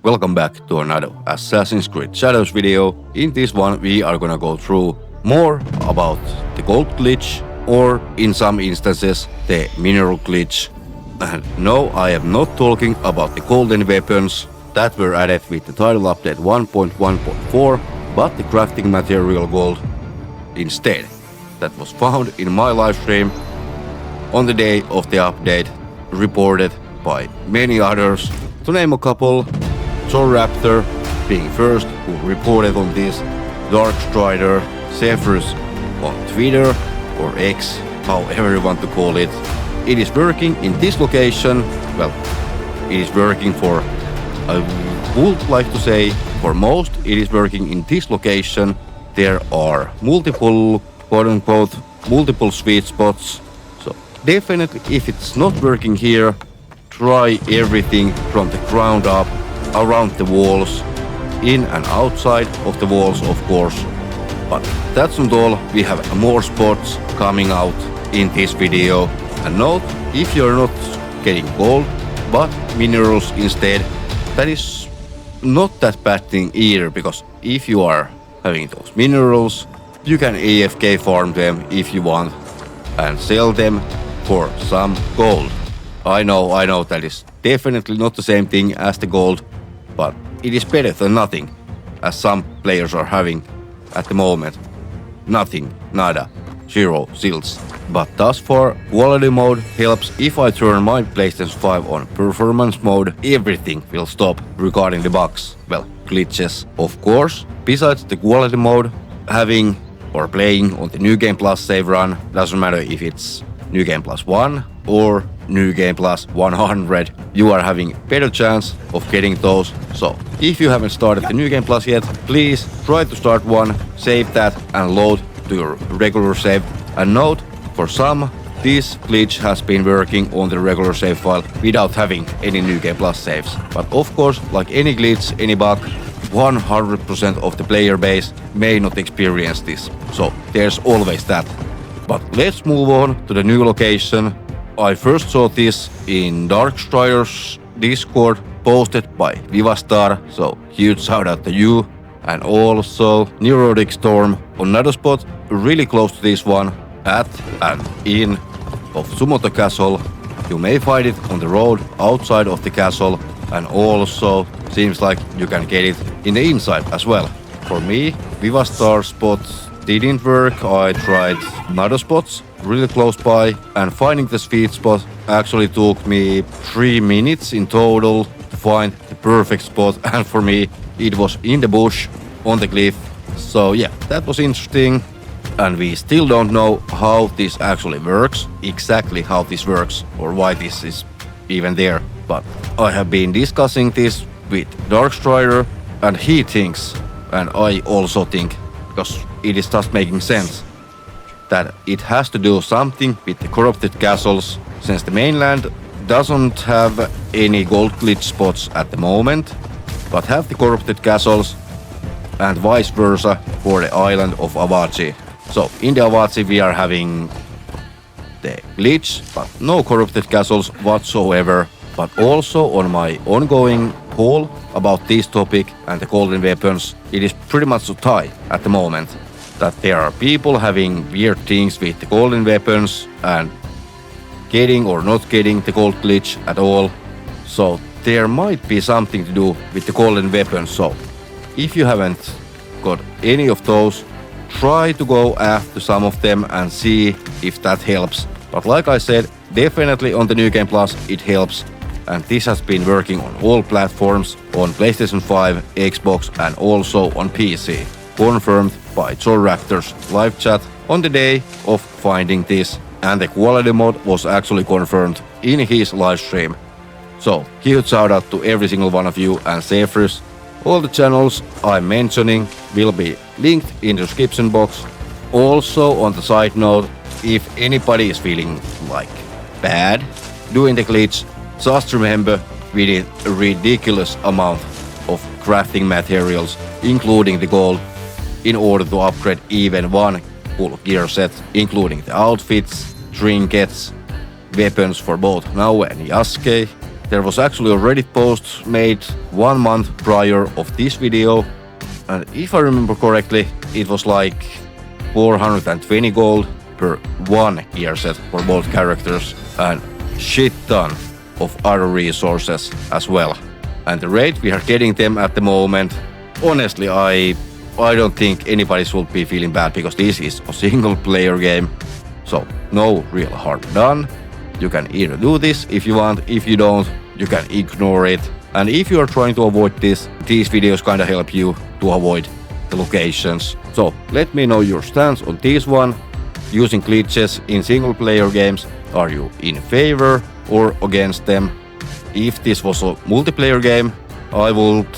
Welcome back to another Assassin's Creed Shadows video. In this one we are gonna go through more about the gold glitch or in some instances the mineral glitch. And no, I am not talking about the golden weapons that were added with the title update 1.1.4, but the crafting material gold instead that was found in my livestream on the day of the update, reported by many others. To name a couple, Raptor being first who reported on this, Darkstrider, Zephyrus on Twitter or X, however you want to call it. It is working in this location. Well, it is working for, I would like to say, for most it is working in this location. There are multiple, quote-unquote, multiple sweet spots. So definitely if it's not working here, try everything from the ground up, around the walls, in and outside of the walls of course. But that's not all, we have more spots coming out in this video. And note, if you're not getting gold, but minerals instead, that is not that bad thing either, because if you are having those minerals, you can AFK farm them if you want and sell them for some gold. I know that is definitely not the same thing as the gold, but it is better than nothing, as some players are having at the moment. Nothing, nada, zero silts. But thus far, quality mode helps. If I turn my PlayStation 5 on performance mode, everything will stop regarding the bugs, well, glitches of course. Besides the quality mode, having or playing on the New Game Plus save run, doesn't matter if it's New Game Plus 1 or New Game Plus 100, you are having better chance of getting those. So if you haven't started the New Game Plus yet, please try to start one, save that and load to your regular save. And note, for some, this glitch has been working on the regular save file without having any New Game Plus saves. But of course, like any glitch, any bug, 100% of the player base may not experience this. So there's always that. But let's move on to the new location. I first saw this in Darkstrider's Discord, posted by Vivastar, so huge shout out to you. And also Neurotic Storm on another spot really close to this one, at and in of Sumoto Castle. You may find it on the road outside of the castle, and also seems like you can get it in the inside as well. For me, Vivastar spot didn't work. I tried other spots really close by, and finding the sweet spot actually took me 3 minutes in total to find the perfect spot, and for me it was in the bush on the cliff. So yeah, that was interesting, and we still don't know how this actually works, exactly how this works or why this is even there. But I have been discussing this with Darkstrider, and he thinks, and I also think, because it is just making sense, that it has to do something with the corrupted castles, since the mainland doesn't have any gold glitch spots at the moment, but have the corrupted castles, and vice versa for the island of Awaji. So in the Awaji we are having the glitch, but no corrupted castles whatsoever. But also on my ongoing poll about this topic and the golden weapons, it is pretty much a tie at the moment, that there are people having weird things with the golden weapons and getting or not getting the gold glitch at all. So there might be something to do with the golden weapons. So if you haven't got any of those, try to go after some of them and see if that helps. But like I said, definitely on the New Game Plus it helps, and this has been working on all platforms, on PlayStation 5, Xbox and also on PC. Confirmed by Raptor's live chat on the day of finding this, and the quality mode was actually confirmed in his live stream. So huge shout out to every single one of you and Zephyrus. All the channels I'm mentioning will be linked in the description box. Also on the side note, if anybody is feeling like bad doing the glitch, just remember we need a ridiculous amount of crafting materials, including the gold, in order to upgrade even one full gear set, including the outfits, trinkets, weapons for both Naoe and Yasuke, there was actually a Reddit post made 1 month prior of this video, and if I remember correctly, it was like 420 gold per 1 gear set for both characters, and shit ton of other resources as well. And the rate we are getting them at the moment, honestly, I don't think anybody should be feeling bad, because this is a single player game, so no real harm done. You can either do this if you want, if you don't, you can ignore it. And if you are trying to avoid this, these videos kinda help you to avoid the locations. So let me know your stance on this one. Using glitches in single player games, are you in favor or against them? If this was a multiplayer game, I would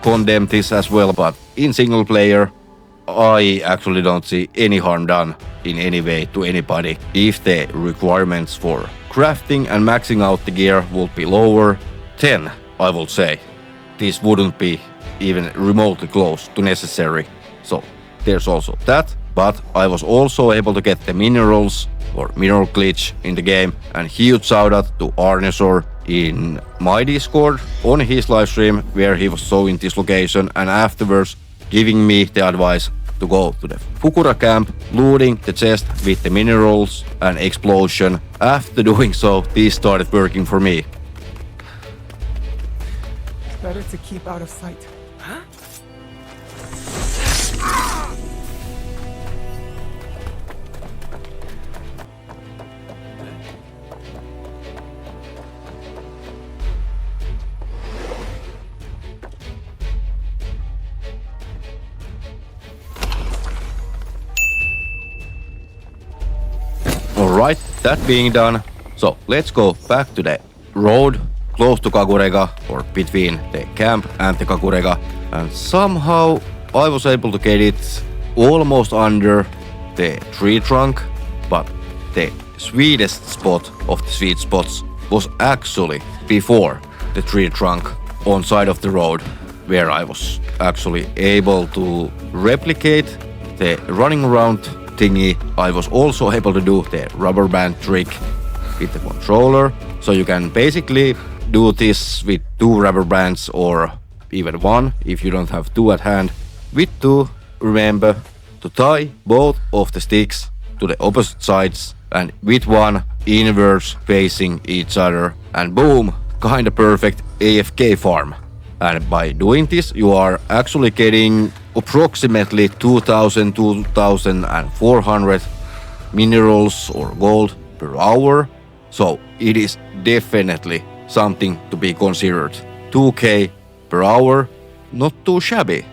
condemn this as well, but in single player, I actually don't see any harm done in any way to anybody. If the requirements for crafting and maxing out the gear would be lower, then I would say this wouldn't be even remotely close to necessary. So there's also that, but I was also able to get the minerals or mineral glitch in the game, and huge shout out to Arnesor in my Discord on his livestream where he was showing this location and afterwards giving me the advice to go to the Fukura camp, looting the chest with the minerals and explosion. After doing so, this started working for me. Better to keep out of sight. Huh? Alright, that being done, so let's go back to the road close to Kagurega, or between the camp and the Kagurega, and somehow I was able to get it almost under the tree trunk, but the sweetest spot of the sweet spots was actually before the tree trunk on side of the road, where I was actually able to replicate the running around thingy. I was also able to do the rubber band trick with the controller, so you can basically do this with 2 rubber bands or even 1 if you don't have 2 at hand. With 2, remember to tie both of the sticks to the opposite sides, and with 1 inwards facing each other, and boom, kinda perfect AFK farm. And by doing this, you are actually getting approximately 2,400 minerals or gold per hour. So it is definitely something to be considered. 2k per hour, not too shabby.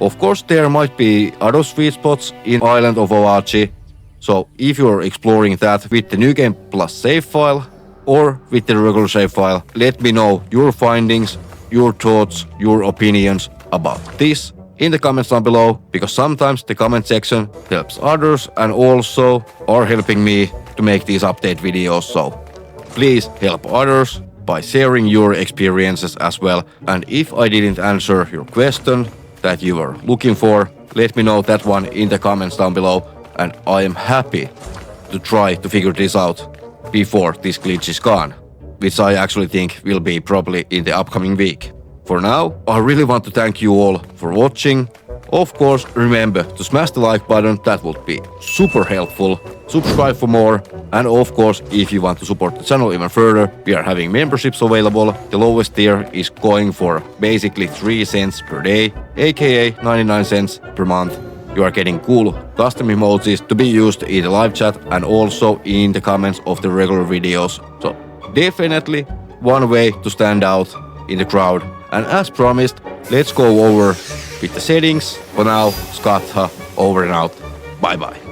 Of course, there might be other sweet spots in Island of Awaji. So if you're exploring that with the New Game Plus save file or with the regular save file, let me know your findings, your thoughts, your opinions about this in the comments down below, because sometimes the comment section helps others and also are helping me to make these update videos. So please help others by sharing your experiences as well. And if I didn't answer your question that you were looking for, let me know that one in the comments down below, and I am happy to try to figure this out before this glitch is gone, which I actually think will be probably in the upcoming week. For now, I really want to thank you all for watching. Of course, remember to smash the like button, that would be super helpful. Subscribe for more, and of course, if you want to support the channel even further, we are having memberships available. The lowest tier is going for basically 3 cents per day, aka 99 cents per month. You are getting cool custom emojis to be used in the live chat and also in the comments of the regular videos. So definitely one way to stand out in the crowd. And as promised, let's go over with the settings. For now, Skatha, over and out. Bye bye.